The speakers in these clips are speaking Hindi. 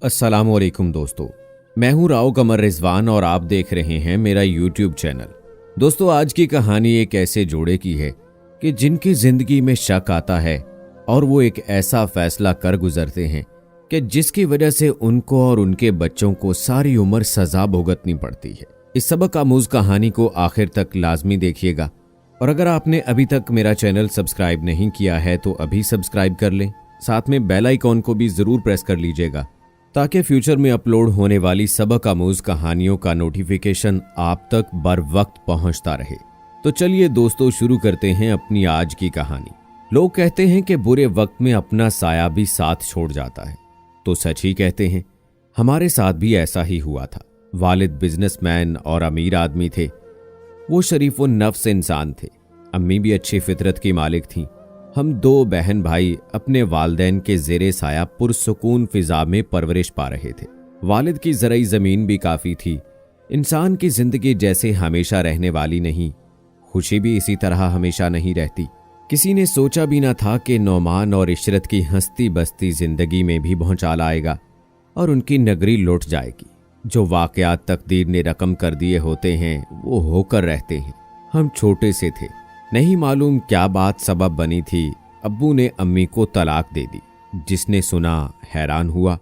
अस्सलामुअलैकुम दोस्तों, मैं हूं राव कमर रिजवान और आप देख रहे हैं मेरा यूट्यूब चैनल। दोस्तों, आज की कहानी एक ऐसे जोड़े की है कि जिनकी जिंदगी में शक आता है और वो एक ऐसा फैसला कर गुजरते हैं कि जिसकी वजह से उनको और उनके बच्चों को सारी उम्र सजा भुगतनी पड़ती है। इस सबक आमूज कहानी को आखिर तक लाजमी देखिएगा और अगर आपने अभी तक मेरा चैनल सब्सक्राइब नहीं किया है तो अभी सब्सक्राइब कर लें, साथ में बेल आइकॉन को भी जरूर प्रेस कर लीजिएगा ताकि फ्यूचर में अपलोड होने वाली सबक आमूज कहानियों का नोटिफिकेशन आप तक बर वक्त पहुंचता रहे। तो चलिए दोस्तों, शुरू करते हैं अपनी आज की कहानी। लोग कहते हैं कि बुरे वक्त में अपना साया भी साथ छोड़ जाता है, तो सच ही कहते हैं। हमारे साथ भी ऐसा ही हुआ था। वालिद बिजनेसमैन और अमीर आदमी थे। वो शरीफ व नफ्स इंसान थे। अम्मी भी अच्छी फितरत की मालिक थीं। हम दो बहन भाई अपने वालिदैन के ज़ेरे साया पुरसुकून फिजा में परवरिश पा रहे थे। वालिद की ज़रई ज़मीन भी काफ़ी थी। इंसान की ज़िंदगी जैसे हमेशा रहने वाली नहीं, खुशी भी इसी तरह हमेशा नहीं रहती। किसी ने सोचा भी ना था कि नौमान और इशरत की हंसती बसती ज़िंदगी में भी भौचाल आएगा और उनकी नगरी लौट जाएगी। जो वाक़यात तकदीर ने रकम कर दिए होते हैं वो होकर रहते हैं। हम छोटे से थे, नहीं मालूम क्या बात सबब बनी थी। अब्बू ने अम्मी को तलाक दे दी। जिसने सुना हैरान हुआ।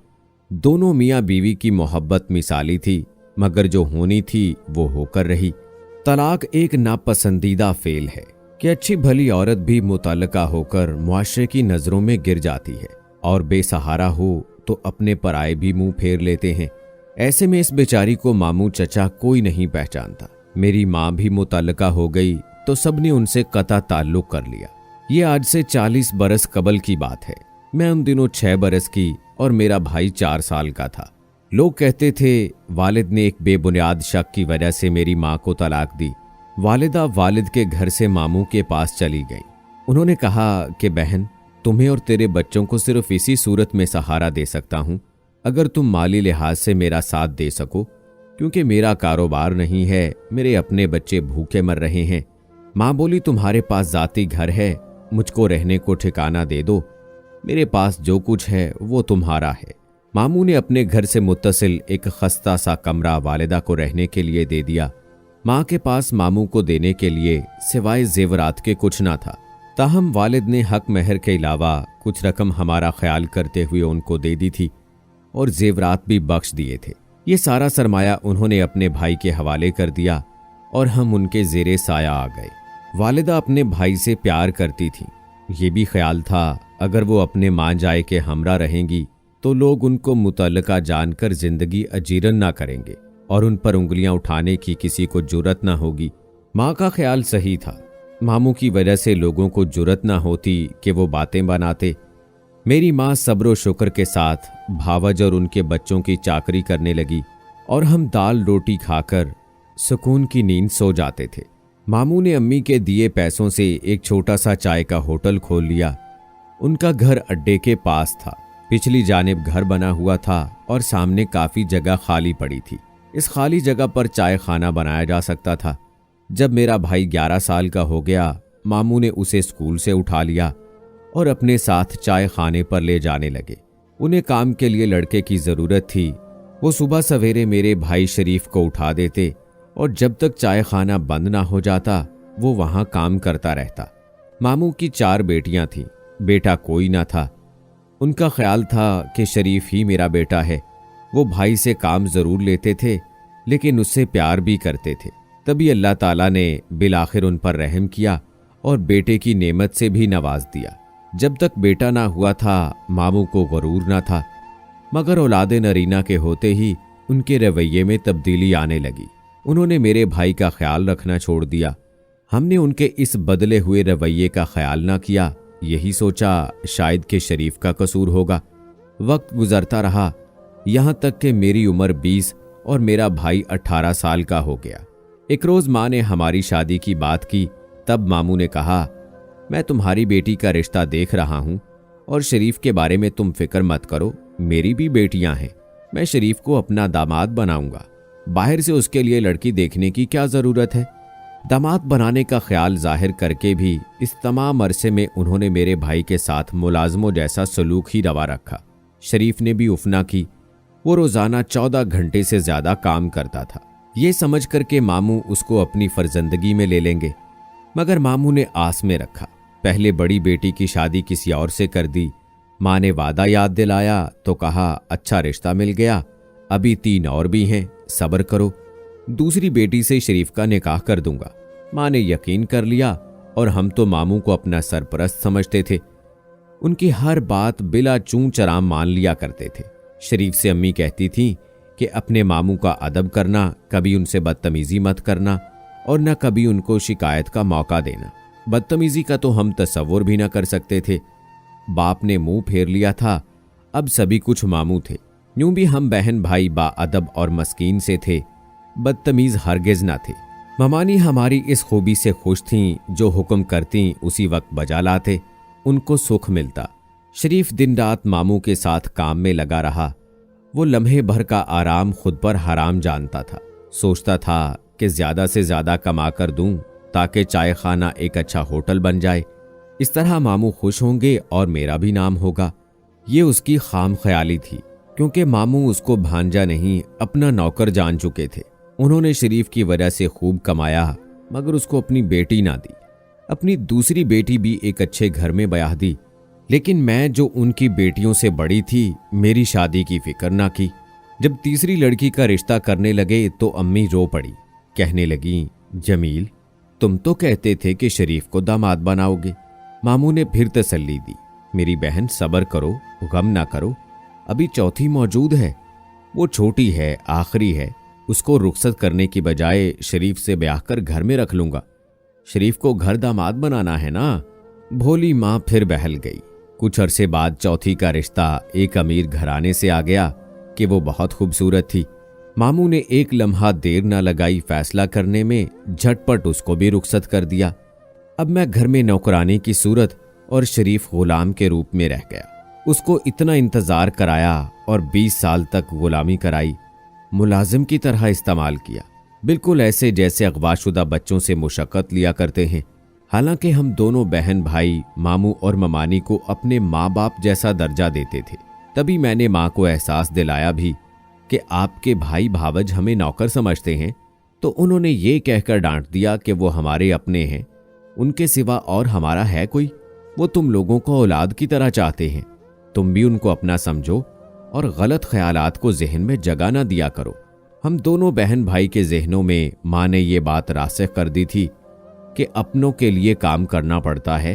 दोनों मियाँ बीवी की मोहब्बत मिसाली थी, मगर जो होनी थी वो होकर रही। तलाक एक नापसंदीदा फेल है कि अच्छी भली औरत भी मुतल्लका होकर मुआशरे की नज़रों में गिर जाती है और बेसहारा हो तो अपने पराए भी मुंह फेर लेते हैं। ऐसे में इस बेचारी को मामू चचा कोई नहीं पहचानता। मेरी माँ भी मुतल्लका हो गई तो सबने उनसे कता ताल्लुक कर लिया। ये आज से 40 बरस कबल की बात है। मैं उन दिनों 6 बरस की और मेरा भाई 4 साल का था। लोग कहते थे वालिद ने एक बेबुनियाद शक की वजह से मेरी माँ को तलाक दी। वालिदा वालिद के घर से मामू के पास चली गई। उन्होंने कहा कि बहन, तुम्हें और तेरे बच्चों को सिर्फ इसी सूरत में सहारा दे सकता हूँ अगर तुम माली लिहाज से मेरा साथ दे सको, क्योंकि मेरा कारोबार नहीं है, मेरे अपने बच्चे भूखे मर रहे हैं। माँ बोली, तुम्हारे पास जाती घर है, मुझको रहने को ठिकाना दे दो। मेरे पास जो कुछ है वो तुम्हारा है। मामू ने अपने घर से मुत्तसिल एक खस्ता सा कमरा वालिदा को रहने के लिए दे दिया। माँ के पास मामू को देने के लिए सिवाय जेवरात के कुछ ना था। ताहम वालिद ने हक महर के अलावा कुछ रकम हमारा ख्याल करते हुए उनको दे दी थी और जेवरात भी बख्श दिए थे। ये सारा सरमाया उन्होंने अपने भाई के हवाले कर दिया और हम उनके ज़ेरे साया आ गए। वालिदा अपने भाई से प्यार करती थी। ये भी ख्याल था अगर वो अपने माँ जाए के हमरा रहेंगी तो लोग उनको मुतल्लका जानकर जिंदगी अजीरन ना करेंगे और उन पर उंगलियां उठाने की किसी को जुर्रत ना होगी। माँ का ख्याल सही था। मामू की वजह से लोगों को जुर्रत ना होती कि वो बातें बनाते। मेरी माँ सब्र व शुक्र के साथ भावज और उनके बच्चों की चाकरी करने लगी और हम दाल रोटी खाकर सुकून की नींद सो जाते थे। मामू ने अम्मी के दिए पैसों से एक छोटा सा चाय का होटल खोल लिया। उनका घर अड्डे के पास था। पिछली जानिब घर बना हुआ था और सामने काफ़ी जगह खाली पड़ी थी। इस खाली जगह पर चाय खाना बनाया जा सकता था। जब मेरा भाई 11 साल का हो गया, मामू ने उसे स्कूल से उठा लिया और अपने साथ चाय खाने पर ले जाने लगे। उन्हें काम के लिए लड़के की ज़रूरत थी। वो सुबह सवेरे मेरे भाई शरीफ को उठा देते और जब तक चाय खाना बंद ना हो जाता वो वहाँ काम करता रहता। मामू की 4 बेटियां थीं, बेटा कोई ना था। उनका ख्याल था कि शरीफ ही मेरा बेटा है। वो भाई से काम ज़रूर लेते थे लेकिन उससे प्यार भी करते थे। तभी अल्लाह ताला ने बिलाखिर उन पर रहम किया और बेटे की नेमत से भी नवाज दिया। जब तक बेटा ना हुआ था मामू को गरूर ना था, मगर औलादे नरीना के होते ही उनके रवैये में तब्दीली आने लगी। उन्होंने मेरे भाई का ख्याल रखना छोड़ दिया। हमने उनके इस बदले हुए रवैये का ख्याल ना किया। यही सोचा शायद कि शरीफ का कसूर होगा। वक्त गुजरता रहा, यहाँ तक कि मेरी उम्र 20 और मेरा भाई 18 साल का हो गया। एक रोज़ माँ ने हमारी शादी की बात की। तब मामू ने कहा, मैं तुम्हारी बेटी का रिश्ता देख रहा हूँ और शरीफ के बारे में तुम फिक्र मत करो। मेरी भी बेटियां हैं, मैं शरीफ को अपना दामाद बनाऊंगा। बाहर से उसके लिए लड़की देखने की क्या ज़रूरत है। दामाद बनाने का ख्याल जाहिर करके भी इस तमाम अरसे में उन्होंने मेरे भाई के साथ मुलाजमों जैसा सलूक ही रवा रखा। शरीफ ने भी उफना की वो रोजाना 14 घंटे से ज्यादा काम करता था। ये समझ कर के मामू उसको अपनी फर्जंदगी में ले लेंगे, मगर मामू ने आस में रखा। पहले बड़ी बेटी की शादी किसी और से कर दी। माँ ने वादा याद दिलाया तो कहा अच्छा रिश्ता मिल गया, अभी 3 और भी हैं, सब्र करो, दूसरी बेटी से शरीफ का निकाह कर दूंगा। माँ ने यकीन कर लिया और हम तो मामू को अपना सरपरस्त समझते थे। उनकी हर बात बिला चूं चराम मान लिया करते थे। शरीफ से अम्मी कहती थी कि अपने मामू का अदब करना, कभी उनसे बदतमीजी मत करना और न कभी उनको शिकायत का मौका देना। बदतमीजी का तो हम तसव्वुर भी न कर सकते थे। बाप ने मुंह फेर लिया था, अब सभी कुछ मामू थे। यूं भी हम बहन भाई बाअदब और मस्कीन से थे, बदतमीज हरगिज न थे। ममानी हमारी इस खूबी से खुश थीं, जो हुक्म करती उसी वक्त बजा लाते, उनको सुख मिलता। शरीफ दिन रात मामू के साथ काम में लगा रहा। वो लम्हे भर का आराम खुद पर हराम जानता था। सोचता था कि ज्यादा से ज्यादा कमा कर दूं ताकि चाय खाना एक अच्छा होटल बन जाए। इस तरह मामू खुश होंगे और मेरा भी नाम होगा। ये उसकी खाम ख्याली थी, क्योंकि मामू उसको भांजा नहीं अपना नौकर जान चुके थे। उन्होंने शरीफ की वजह से खूब कमाया, मगर उसको अपनी बेटी ना दी। अपनी दूसरी बेटी भी एक अच्छे घर में ब्याह दी, लेकिन मैं जो उनकी बेटियों से बड़ी थी, मेरी शादी की फिक्र ना की। जब तीसरी लड़की का रिश्ता करने लगे तो अम्मी रो पड़ी, कहने लगी जमील, तुम तो कहते थे कि शरीफ को दामाद बनाओगे। मामू ने फिर तसल्ली दी, मेरी बहन सब्र करो, गम ना करो, अभी चौथी मौजूद है, वो छोटी है, आखिरी है, उसको रुखसत करने की बजाय शरीफ से ब्याह कर घर में रख लूंगा। शरीफ को घर दामाद बनाना है ना। भोली माँ फिर बहल गई। कुछ अरसे बाद चौथी का रिश्ता एक अमीर घराने से आ गया कि वो बहुत खूबसूरत थी। मामू ने एक लम्हा देर न लगाई फैसला करने में, झटपट उसको भी रुखसत कर दिया। अब मैं घर में नौकरानी की सूरत और शरीफ गुलाम के रूप में रह गया। उसको इतना इंतजार कराया और 20 साल तक गुलामी कराई, मुलाजिम की तरह इस्तेमाल किया, बिल्कुल ऐसे जैसे अगवाशुदा बच्चों से मुशक्कत लिया करते हैं। हालांकि हम दोनों बहन भाई मामू और ममानी को अपने माँ बाप जैसा दर्जा देते थे। तभी मैंने माँ को एहसास दिलाया भी कि आपके भाई भावज हमें नौकर समझते हैं, तो उन्होंने ये कहकर डांट दिया कि वो हमारे अपने हैं, उनके सिवा और हमारा है कोई। वो तुम लोगों को औलाद की तरह चाहते हैं, तुम भी उनको अपना समझो और गलत ख्यालात को जहन में जगह ना दिया करो। हम दोनों बहन भाई के जहनों में माँ ने ये बात रासिख कर दी थी कि अपनों के लिए काम करना पड़ता है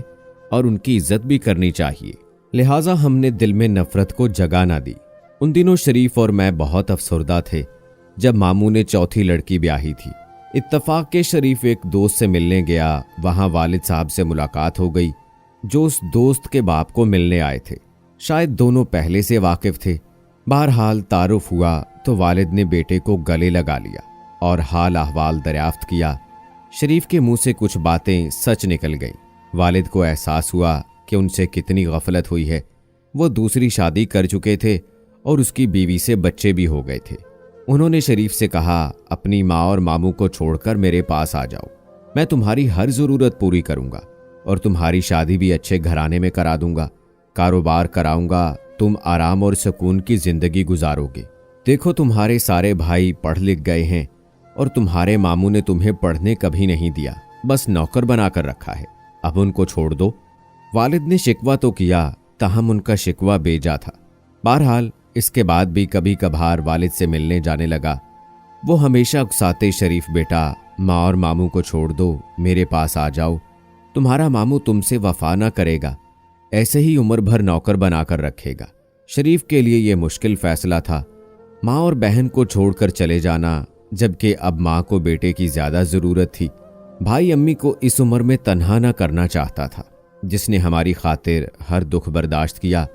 और उनकी इज्जत भी करनी चाहिए। लिहाजा हमने दिल में नफरत को जगह ना दी। उन दिनों शरीफ और मैं बहुत अफसरदा थे जब मामू ने चौथी लड़की ब्याही थी। इत्तफाक के शरीफ एक दोस्त से मिलने गया, वहां वालिद साहब से मुलाकात हो गई, जो उस दोस्त के बाप को मिलने आए थे। शायद दोनों पहले से वाकिफ थे। बहरहाल तारुफ हुआ तो वालिद ने बेटे को गले लगा लिया और हाल अहवाल दरियाफ्त किया। शरीफ के मुंह से कुछ बातें सच निकल गईं। वालिद को एहसास हुआ कि उनसे कितनी गफलत हुई है। वो दूसरी शादी कर चुके थे और उसकी बीवी से बच्चे भी हो गए थे। उन्होंने शरीफ से कहा, अपनी माँ और मामू को छोड़कर मेरे पास आ जाओ, मैं तुम्हारी हर ज़रूरत पूरी करूंगा और तुम्हारी शादी भी अच्छे घराने में करा दूंगा, कारोबार कराऊंगा, तुम आराम और सुकून की जिंदगी गुजारोगे। देखो तुम्हारे सारे भाई पढ़ लिख गए हैं और तुम्हारे मामू ने तुम्हें पढ़ने कभी नहीं दिया, बस नौकर बनाकर रखा है, अब उनको छोड़ दो। वालिद ने शिकवा तो किया, ताहम उनका शिकवा बेजा था। बहरहाल इसके बाद भी कभी कभार वालिद से मिलने जाने लगा। वो हमेशा उकसाते, शरीफ बेटा, माँ और मामू को छोड़ दो, मेरे पास आ जाओ, तुम्हारा मामू तुमसे वफा ना करेगा, ऐसे ही उम्र भर नौकर बनाकर रखेगा। शरीफ के लिए यह मुश्किल फैसला था, माँ और बहन को छोड़कर चले जाना, जबकि अब माँ को बेटे की ज्यादा जरूरत थी। भाई अम्मी को इस उम्र में तन्हा ना करना चाहता था, जिसने हमारी खातिर हर दुख बर्दाश्त किया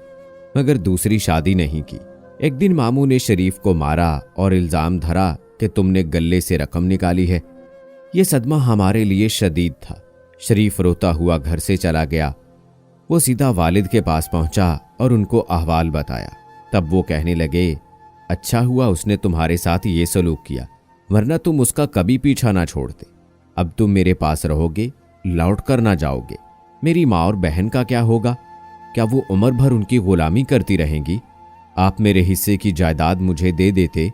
मगर दूसरी शादी नहीं की। एक दिन मामू ने शरीफ को मारा और इल्जाम धरा कि तुमने गले से रकम निकाली है। यह सदमा हमारे लिए शदीद था। शरीफ रोता हुआ घर से चला गया। वो सीधा वालिद के पास पहुंचा और उनको अहवाल बताया। तब वो कहने लगे, अच्छा हुआ उसने तुम्हारे साथ ये सलूक किया, वरना तुम उसका कभी पीछा ना छोड़ते। अब तुम मेरे पास रहोगे, लौट कर ना जाओगे। मेरी माँ और बहन का क्या होगा? क्या वो उम्र भर उनकी गुलामी करती रहेंगी? आप मेरे हिस्से की जायदाद मुझे दे देते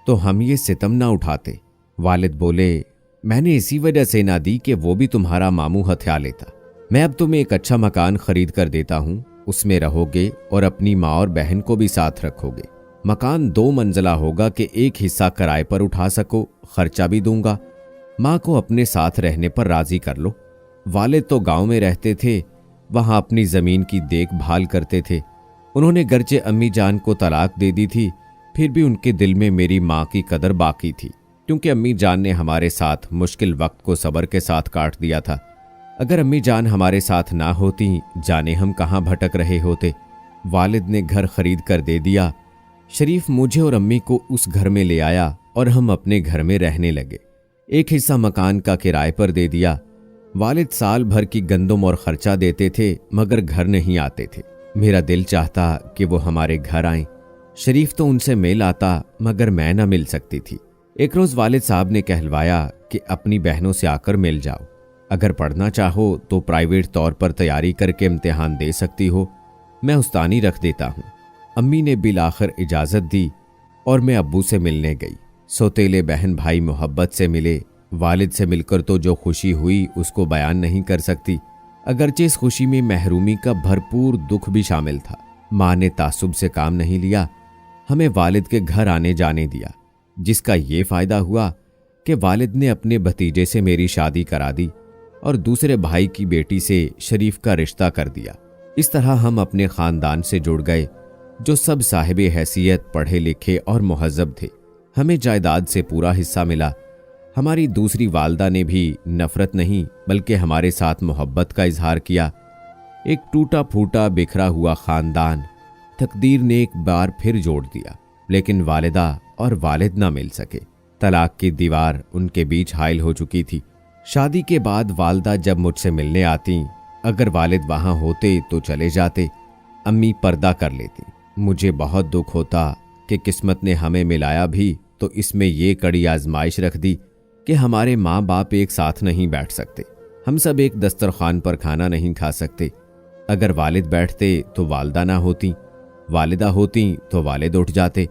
तो हम ये सितम ना उठाते। वालिद बोले, मैंने इसी वजह से ना दी कि वो भी तुम्हारा मामू हथिया लेता। मैं अब तुम्हें एक अच्छा मकान खरीद कर देता हूँ, उसमें रहोगे और अपनी माँ और बहन को भी साथ रखोगे। मकान 2 मंजिला होगा कि एक हिस्सा किराए पर उठा सको, खर्चा भी दूंगा। माँ को अपने साथ रहने पर राजी कर लो। वालिद तो गांव में रहते थे, वहां अपनी जमीन की देखभाल करते थे। उन्होंने गर्चे अम्मी जान को तलाक दे दी थी, फिर भी उनके दिल में मेरी माँ की कदर बाकी थी, क्योंकि अम्मी जान ने हमारे साथ मुश्किल वक्त को सब्र के साथ काट दिया था। अगर अम्मी जान हमारे साथ ना होती, जाने हम कहाँ भटक रहे होते। वालिद ने घर खरीद कर दे दिया। शरीफ मुझे और अम्मी को उस घर में ले आया और हम अपने घर में रहने लगे। एक हिस्सा मकान का किराए पर दे दिया। वालिद साल भर की गंदम और खर्चा देते थे, मगर घर नहीं आते थे। मेरा दिल चाहता कि वो हमारे घर आएं। शरीफ तो उनसे मिल आता, मगर मैं ना मिल सकती थी। एक रोज वालिद साहब ने कहलवाया कि अपनी बहनों से आकर मिल जाओ। अगर पढ़ना चाहो तो प्राइवेट तौर पर तैयारी करके इम्तिहान दे सकती हो, मैं उस्तानी रख देता हूँ। अम्मी ने बिलाखिर इजाज़त दी और मैं अब्बू से मिलने गई। सौतेले बहन भाई मोहब्बत से मिले। वालिद से मिलकर तो जो खुशी हुई उसको बयान नहीं कर सकती, अगरचे इस खुशी में महरूमी का भरपूर दुख भी शामिल था। माँ ने तासुब से काम नहीं लिया, हमें वालिद के घर आने जाने दिया, जिसका ये फायदा हुआ कि वालिद ने अपने भतीजे से मेरी शादी करा दी और दूसरे भाई की बेटी से शरीफ का रिश्ता कर दिया। इस तरह हम अपने खानदान से जुड़ गए, जो सब साहिबे हैसियत, पढ़े लिखे और मुहज्जब थे। हमें जायदाद से पूरा हिस्सा मिला। हमारी दूसरी वालदा ने भी नफरत नहीं बल्कि हमारे साथ मोहब्बत का इजहार किया। एक टूटा फूटा बिखरा हुआ खानदान तकदीर ने एक बार फिर जोड़ दिया, लेकिन वालिदा और वालिद ना मिल सके। तलाक की दीवार उनके बीच हाइल हो चुकी थी। शादी के बाद वालदा जब मुझसे मिलने आती, अगर वालिद वहां होते तो चले जाते, अम्मी पर्दा कर लेती। मुझे बहुत दुख होता कि किस्मत ने हमें मिलाया भी तो इसमें ये कड़ी आजमाइश रख दी कि हमारे माँ बाप एक साथ नहीं बैठ सकते। हम सब एक दस्तरखान पर खाना नहीं खा सकते। अगर वालिद बैठते तो वालदा ना होती, वालिदा होती तो वालिद उठ जाते।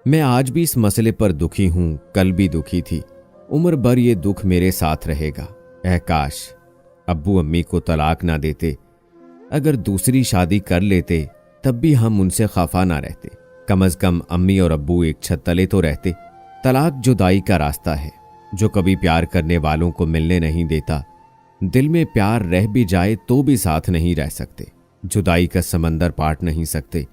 मैं आज भी इस मसले पर दुखी हूँ, कल भी दुखी थी। उम्र भर ये दुख मेरे साथ रहेगा। ऐ काश अब्बू अम्मी को तलाक ना देते। अगर दूसरी शादी कर लेते तब भी हम उनसे खफा ना रहते। कम अज कम अम्मी और अब्बू एक छत तले तो रहते। तलाक जुदाई का रास्ता है जो कभी प्यार करने वालों को मिलने नहीं देता। दिल में प्यार रह भी जाए तो भी साथ नहीं रह सकते। जुदाई का समंदर पाट नहीं सकते।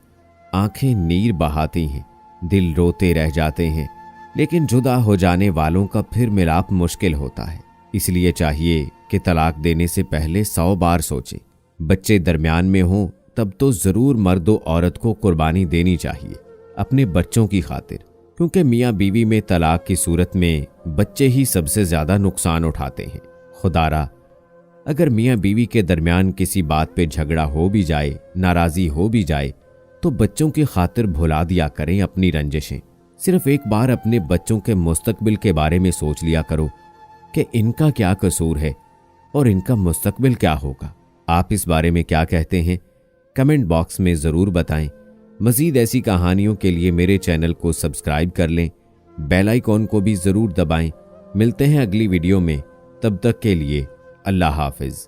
आंखें नीर बहाती हैं, दिल रोते रह जाते हैं, लेकिन जुदा हो जाने वालों का फिर मिलाप मुश्किल होता है। इसलिए चाहिए कि तलाक देने से पहले 100 बार सोचें। बच्चे दरमियान में हों तब तो जरूर मर्द व औरत को कुर्बानी देनी चाहिए अपने बच्चों की खातिर, क्योंकि मियाँ बीवी में तलाक की सूरत में बच्चे ही सबसे ज्यादा नुकसान उठाते हैं। खुदारा अगर मियाँ बीवी के दरमियान किसी बात पे झगड़ा हो भी जाए, नाराजी हो भी जाए, तो बच्चों की खातिर भुला दिया करें अपनी रंजिशें। सिर्फ एक बार अपने बच्चों के मुस्तकबिल के बारे में सोच लिया करो कि इनका क्या कसूर है और इनका मुस्तकबिल क्या होगा। आप इस बारे में क्या कहते हैं? कमेंट बॉक्स में ज़रूर बताएं। मज़ीद ऐसी कहानियों के लिए मेरे चैनल को सब्सक्राइब कर लें, बेल आइकॉन को भी ज़रूर दबाएं। मिलते हैं अगली वीडियो में, तब तक के लिए अल्लाह हाफिज़।